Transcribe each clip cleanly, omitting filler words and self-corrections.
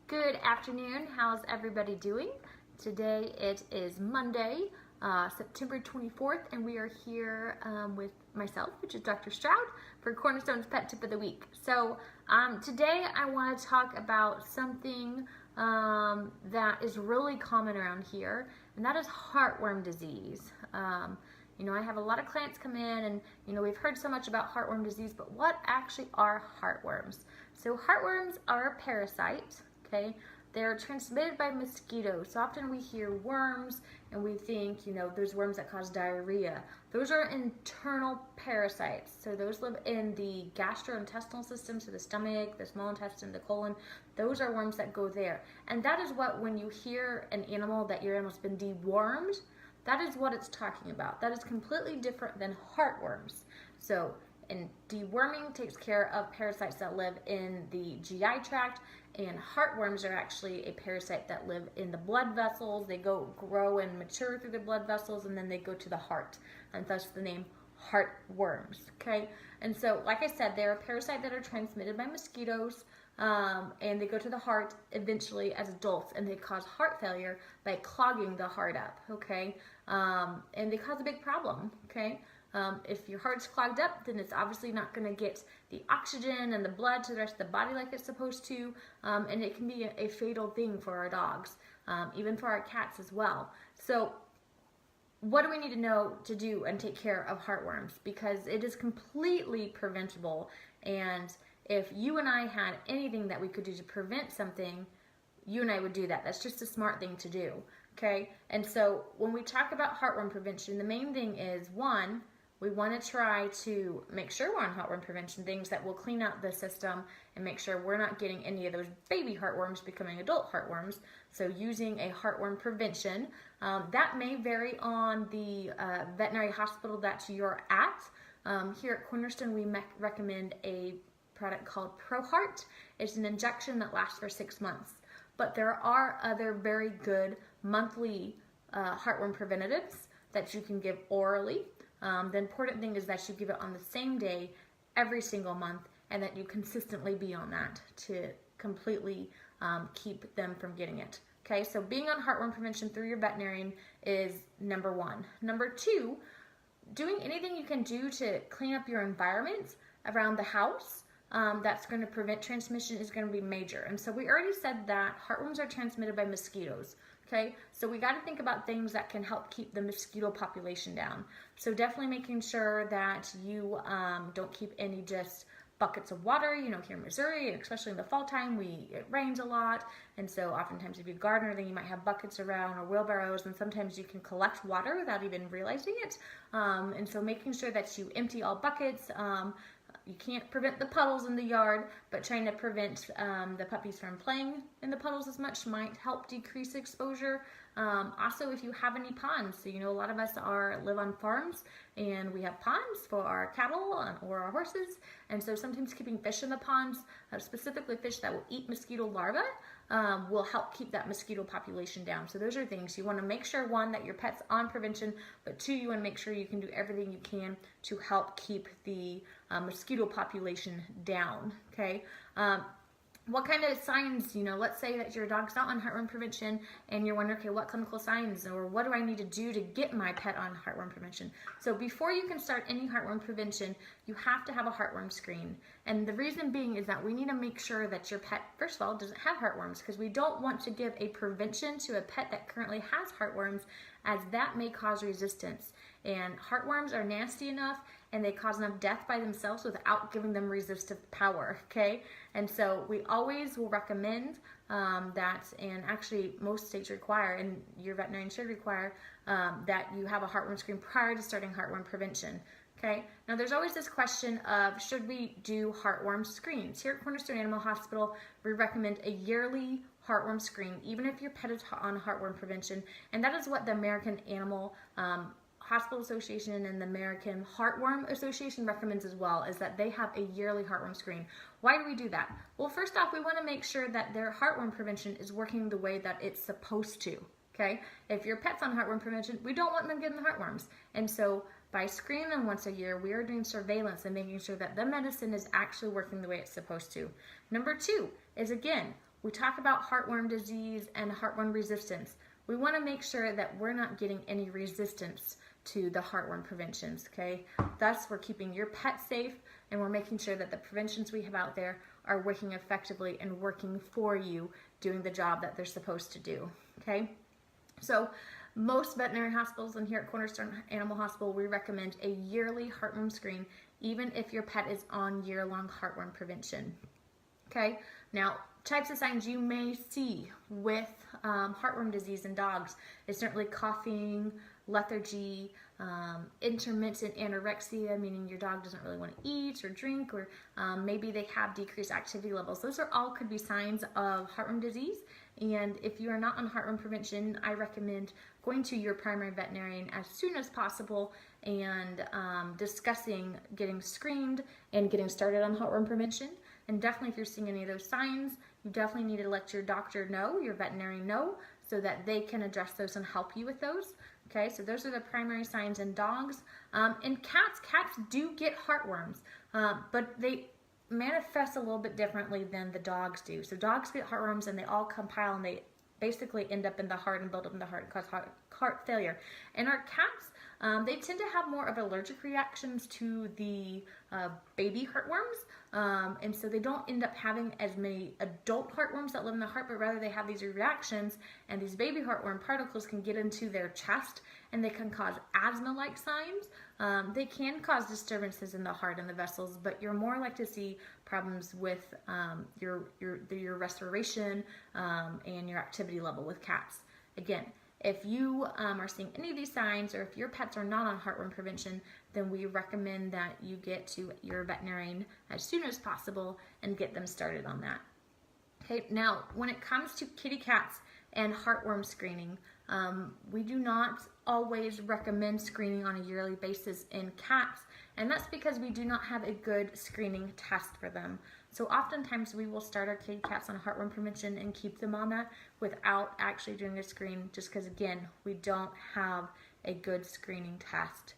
Good afternoon. How's everybody doing? Today it is Monday, September 24th, and we are here with myself, which is Dr. Stroud, for Cornerstone's Pet Tip of the Week. So today I want to talk about something that is really common around here, and that is heartworm disease. I have a lot of clients come in and, we've heard so much about heartworm disease, but what actually are heartworms? So heartworms are a parasite, okay? They're transmitted by mosquitoes. So often we hear worms and we think, there's worms that cause diarrhea. Those are internal parasites. So those live in the gastrointestinal system, so the stomach, the small intestine, the colon. Those are worms that go there. And that is what, when you hear an animal, that your animal's been dewormed, that is what it's talking about. That is completely different than heartworms. So, and deworming takes care of parasites that live in the GI tract, and heartworms are actually a parasite that live in the blood vessels. They grow and mature through the blood vessels, and then they go to the heart, and thus the name heartworms, okay? And so, like I said, they're a parasite that are transmitted by mosquitoes, and they go to the heart eventually as adults, and they cause heart failure by clogging the heart up, okay? And they cause a big problem, okay? If your heart's clogged up, then it's obviously not going to get the oxygen and the blood to the rest of the body like it's supposed to, and it can be a fatal thing for our dogs, even for our cats as well. So what do we need to know to do and take care of heartworms? Because it is completely preventable, and if you and I had anything that we could do to prevent something, you and I would do that. That's just a smart thing to do, okay? And so when we talk about heartworm prevention, the main thing is, one, we want to try to make sure we're on heartworm prevention, things that will clean out the system and make sure we're not getting any of those baby heartworms becoming adult heartworms. So using a heartworm prevention, that may vary on the veterinary hospital that you're at. Here at Cornerstone, we recommend a product called ProHeart. It's an injection that lasts for 6 months. But there are other very good monthly heartworm preventatives that you can give orally. The important thing is that you give it on the same day every single month, and that you consistently be on that to completely keep them from getting it. Okay, so being on heartworm prevention through your veterinarian is number one. Number two, doing anything you can do to clean up your environment around the house that's going to prevent transmission is going to be major. And so we already said that heartworms are transmitted by mosquitoes. Okay, so we got to think about things that can help keep the mosquito population down. So definitely making sure that you don't keep any just buckets of water. Here in Missouri, and especially in the fall time, it rains a lot, and so oftentimes if you garden, then you might have buckets around or wheelbarrows, and sometimes you can collect water without even realizing it. And so making sure that you empty all buckets. You can't prevent the puddles in the yard, but trying to prevent the puppies from playing in the puddles as much might help decrease exposure. Also, if you have any ponds, so a lot of us live on farms, and we have ponds for our cattle or our horses, and so sometimes keeping fish in the ponds, specifically fish that will eat mosquito larvae, will help keep that mosquito population down. So those are things you want to make sure, one, that your pet's on prevention, but two, you want to make sure you can do everything you can to help keep the mosquito population down, okay? What kind of signs, let's say that your dog's not on heartworm prevention and you're wondering, okay, what clinical signs or what do I need to do to get my pet on heartworm prevention? So before you can start any heartworm prevention, you have to have a heartworm screen. And the reason being is that we need to make sure that your pet, first of all, doesn't have heartworms, because we don't want to give a prevention to a pet that currently has heartworms, as that may cause resistance. And heartworms are nasty enough, and they cause enough death by themselves without giving them resistive power, okay? And so we always will recommend that, and actually most states require, and your veterinarian should require, that you have a heartworm screen prior to starting heartworm prevention, okay? Now there's always this question of, should we do heartworm screens? Here at Cornerstone Animal Hospital, we recommend a yearly heartworm screen, even if your pet is on heartworm prevention, and that is what the American Animal Hospital Association and the American Heartworm Association recommends as well, is that they have a yearly heartworm screen. Why do we do that? Well, first off, we want to make sure that their heartworm prevention is working the way that it's supposed to, okay? If your pet's on heartworm prevention, we don't want them getting the heartworms. And so by screening them once a year, we are doing surveillance and making sure that the medicine is actually working the way it's supposed to. Number two is, again, we talk about heartworm disease and heartworm resistance. We want to make sure that we're not getting any resistance to the heartworm preventions, okay? Thus, we're keeping your pet safe, and we're making sure that the preventions we have out there are working effectively and working for you, doing the job that they're supposed to do, okay? So most veterinary hospitals, and here at Cornerstone Animal Hospital, we recommend a yearly heartworm screen, even if your pet is on year-long heartworm prevention, okay? Now, types of signs you may see with heartworm disease in dogs is certainly coughing, lethargy, intermittent anorexia, meaning your dog doesn't really want to eat or drink, or maybe they have decreased activity levels. Those are all could be signs of heartworm disease. And if you are not on heartworm prevention, I recommend going to your primary veterinarian as soon as possible and discussing getting screened and getting started on heartworm prevention. And definitely if you're seeing any of those signs, you definitely need to let your doctor know, your veterinarian know, so that they can address those and help you with those. Okay, so those are the primary signs in dogs. In cats, cats do get heartworms, but they manifest a little bit differently than the dogs do. So dogs get heartworms and they all compile and they basically end up in the heart and build up in the heart and cause heart failure. And our cats, they tend to have more of allergic reactions to the baby heartworms, and so they don't end up having as many adult heartworms that live in the heart, but rather they have these reactions, and these baby heartworm particles can get into their chest and they can cause asthma-like signs. They can cause disturbances in the heart and the vessels, but you're more likely to see problems with your respiration and your activity level with cats. Again, if you are seeing any of these signs, or if your pets are not on heartworm prevention, then we recommend that you get to your veterinarian as soon as possible and get them started on that. Okay, now when it comes to kitty cats and heartworm screening, we do not always recommend screening on a yearly basis in cats, and that's because we do not have a good screening test for them. So oftentimes we will start our kitty cats on heartworm prevention and keep them on that without actually doing a screen, just because again, we don't have a good screening test.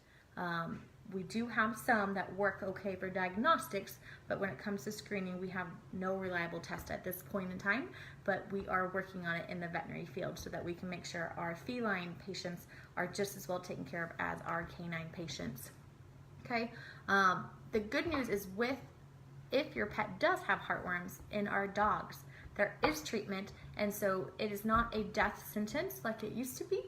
We do have some that work okay for diagnostics, but when it comes to screening, we have no reliable test at this point in time, but we are working on it in the veterinary field so that we can make sure our feline patients are just as well taken care of as our canine patients. Okay, the good news is if your pet does have heartworms in our dogs, there is treatment, and so it is not a death sentence like it used to be.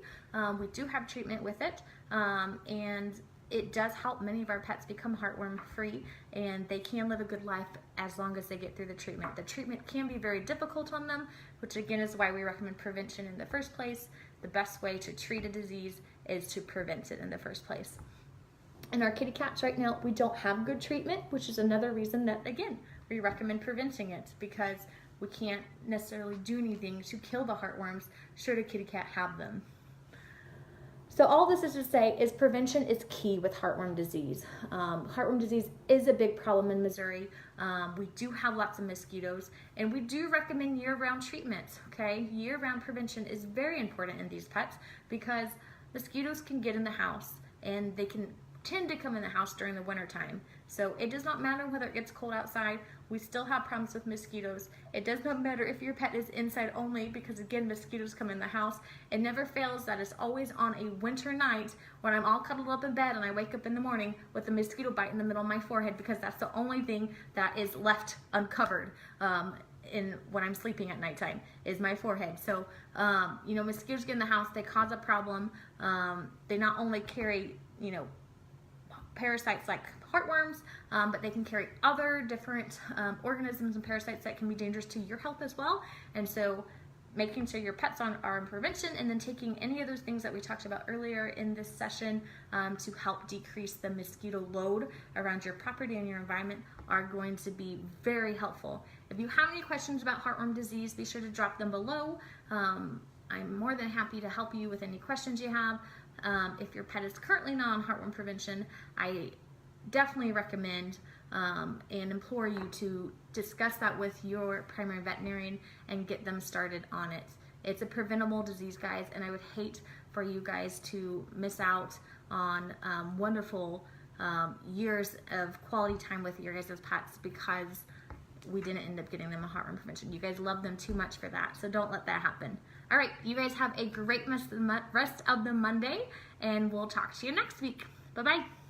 We do have treatment with it, and it does help many of our pets become heartworm free, and they can live a good life as long as they get through the treatment. The treatment can be very difficult on them, which again is why we recommend prevention in the first place. The best way to treat a disease is to prevent it in the first place. In our kitty cats right now, we don't have good treatment, which is another reason that, again, we recommend preventing it, because we can't necessarily do anything to kill the heartworms should a kitty cat have them. So all this is to say is prevention is key with heartworm disease. Heartworm disease is a big problem in Missouri. We do have lots of mosquitoes, and we do recommend year-round treatment, okay? Year-round prevention is very important in these pets because mosquitoes can get in the house, and they can tend to come in the house during the winter time. So it does not matter whether it gets cold outside, we still have problems with mosquitoes. It does not matter if your pet is inside only, because again, mosquitoes come in the house. It never fails that it's always on a winter night when I'm all cuddled up in bed and I wake up in the morning with a mosquito bite in the middle of my forehead, because that's the only thing that is left uncovered when I'm sleeping at nighttime is my forehead. So, you know, mosquitoes get in the house, they cause a problem. They not only carry, you know, parasites like heartworms, but they can carry other different organisms and parasites that can be dangerous to your health as well. And so making sure your pets are in prevention, and then taking any of those things that we talked about earlier in this session to help decrease the mosquito load around your property and your environment are going to be very helpful. If you have any questions about heartworm disease, be sure to drop them below. I'm more than happy to help you with any questions you have. If your pet is currently not on heartworm prevention, I definitely recommend and implore you to discuss that with your primary veterinarian and get them started on it. It's a preventable disease, guys, and I would hate for you guys to miss out on wonderful years of quality time with your guys' pets because we didn't end up getting them a heartworm prevention. You guys love them too much for that, so don't let that happen. All right, you guys have a great rest of the Monday, and we'll talk to you next week. Bye-bye.